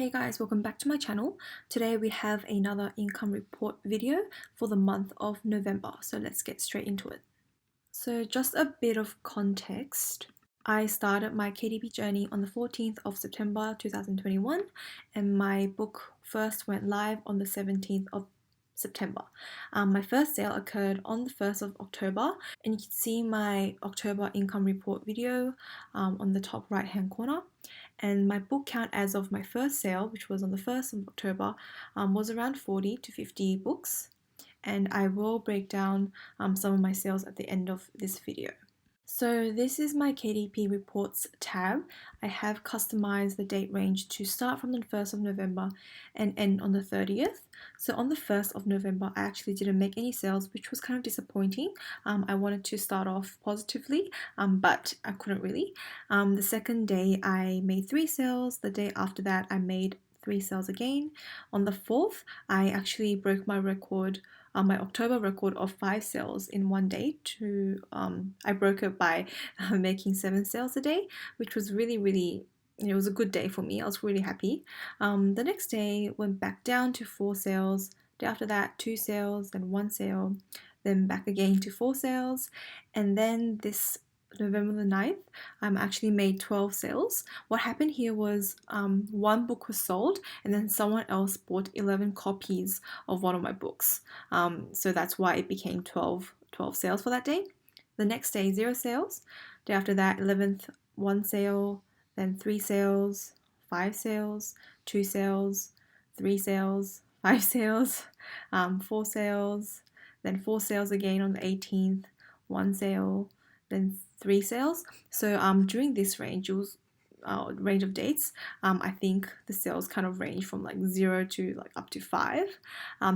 Hey guys, welcome back to my channel. Today we have another income report video for the month of November. So let's get straight into it. So just a bit of context. I started my KDP journey on the 14th of September 2021 and my book first went live on the 17th of September. My first sale occurred on the 1st of October and you can see my October income report video on the top right hand corner. And my book count as of my first sale, which was on the 1st of October, was around 40 to 50 books. And I will break down some of my sales at the end of this video. So this is my KDP Reports tab. I have customized the date range to start from the 1st of November and end on the 30th. So on the 1st of November, I actually didn't make any sales, which was kind of disappointing. I wanted to start off positively, but I couldn't really. The second day, I made 3 sales. The day after that, I made 3 sales again. On the 4th, I actually broke my record, my October record of 5 sales in one day. I broke it by making 7 sales a day, which was really it was a good day for me. I was really happy. The next day went back down to 4 sales. Day after that, 2 sales, then 1 sale, then back again to 4 sales, and then this November the 9th, actually made 12 sales. What happened here was one book was sold and then someone else bought 11 copies of one of my books. So that's why it became 12 sales for that day. The next day, 0 sales. Day after that, 11th, 1 sale, then 3 sales, 5 sales, 2 sales, 3 sales, 5 sales, 4 sales, then 4 sales again on the 18th, 1 sale, then 3 sales. So during this range, it was range of dates, I think the sales kind of range from like 0 to like up to 5.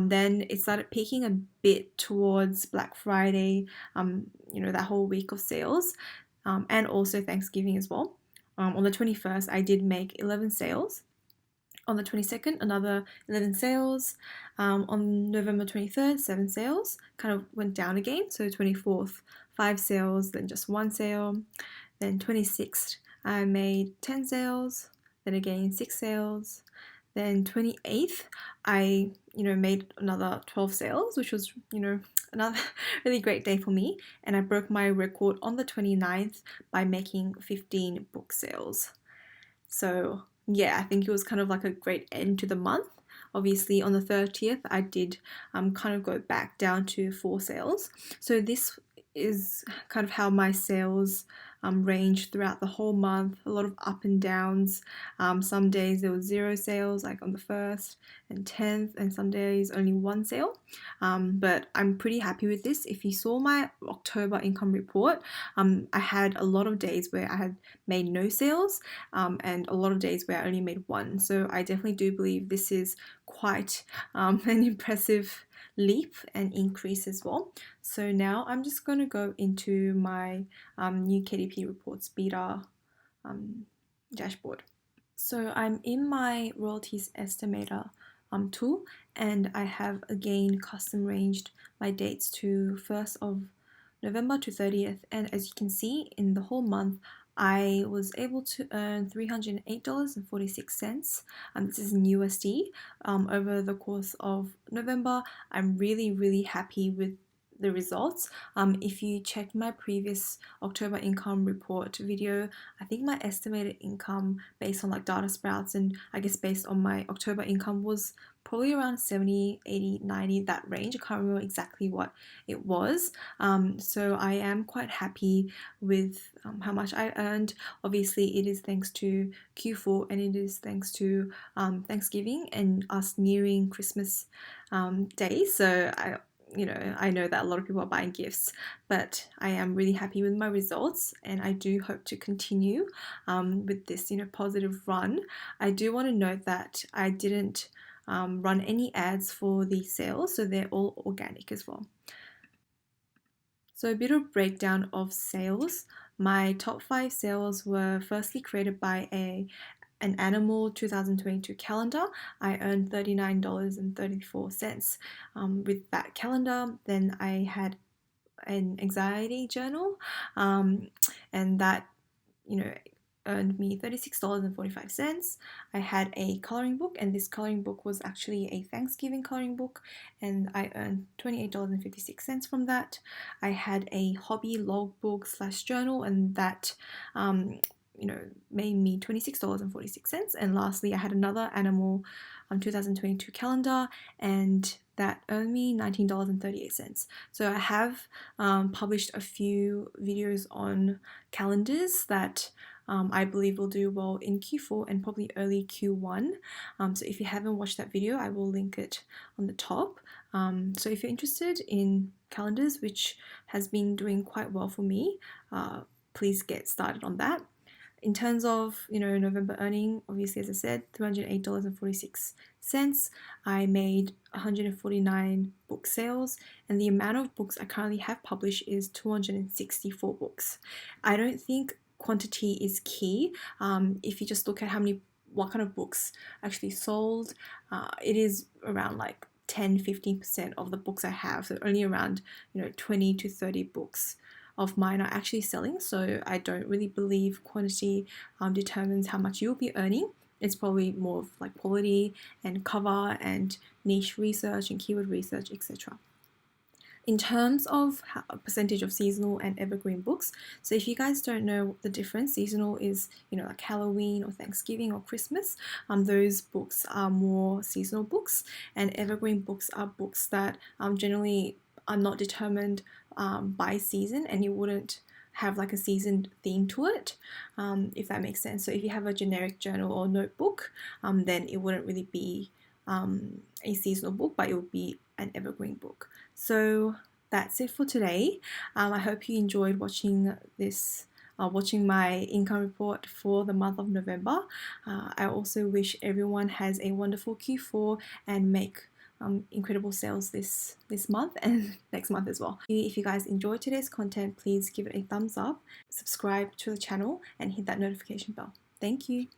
Then it started peaking a bit towards Black Friday, that whole week of sales, and also Thanksgiving as well. On the 21st, I did make 11 sales. On the 22nd, another 11 sales. On November 23rd, 7 sales. Kind of went down again. So 24th, 5 sales, then just 1 sale. Then 26th, I made 10 sales. Then again, 6 sales. Then 28th, I made another 12 sales, which was another really great day for me. And I broke my record on the 29th by making 15 book sales. So yeah, I think it was kind of like a great end to the month. Obviously on the 30th, I did kind of go back down to 4 sales. So this is kind of how my sales ranged throughout the whole month. A lot of up and downs. Some days there was 0 sales, like on the 1st and 10th, and some days only 1 sale. But I'm pretty happy with this. If you saw my October income report, I had a lot of days where I had made no sales, and a lot of days where I only made 1. So I definitely do believe this is quite an impressive leap and increase as well. So now I'm just going to go into my new KDP Reports beta dashboard. So I'm in my royalties estimator tool, and I have again custom ranged my dates to 1st of November to 30th, and as you can see, in the whole month I was able to earn $308.46. This is in USD over the course of November. I'm really happy with the results. If you checked my previous October income report video, I think my estimated income based on like data sprouts and I guess based on my October income was probably around 70, 80, 90, that range. I can't remember exactly what it was. So I am quite happy with how much I earned. Obviously it is thanks to Q4 and it is thanks to Thanksgiving and us nearing Christmas Day. So I know that a lot of people are buying gifts, but I am really happy with my results and I do hope to continue with this positive run. I do want to note that I didn't run any ads for these sales, so they're all organic as well. So a bit of breakdown of sales. My top 5 sales were firstly created by an animal 2022 calendar. I earned $39.34 with that calendar. Then I had an anxiety journal, and that earned me $36.45. I had a coloring book, and this coloring book was actually a Thanksgiving coloring book, and I earned $28.56 from that. I had a hobby logbook slash journal, and that made me $26.46. And lastly, I had another animal 2022 calendar, and that earned me $19.38. So I have published a few videos on calendars that I believe will do well in Q4 and probably early Q1. So if you haven't watched that video, I will link it on the top. So if you're interested in calendars, which has been doing quite well for me, please get started on that. In terms of November earning, obviously, as I said, $308.46. I made 149 book sales, and the amount of books I currently have published is 264 books. I don't think quantity is key. If you just look at what kind of books actually sold, it is around like 10-15% of the books I have, so only around 20 to 30 books of mine are actually selling. So I don't really believe quantity determines how much you'll be earning. It's probably more of like quality and cover and niche research and keyword research, etc. In terms of a percentage of seasonal and evergreen books, so if you guys don't know the difference, seasonal is like Halloween or Thanksgiving or Christmas. Those books are more seasonal books, and evergreen books are books that generally are not determined by season, and you wouldn't have like a season theme to it, if that makes sense. So if you have a generic journal or notebook, then it wouldn't really be a seasonal book, but it would be an evergreen book. So that's it for today. I hope you enjoyed watching this. Watching my income report for the month of November. I also wish everyone has a wonderful Q4 and make incredible sales this month and next month as well. If you guys enjoyed today's content, please give it a thumbs up, subscribe to the channel, and hit that notification bell. Thank you.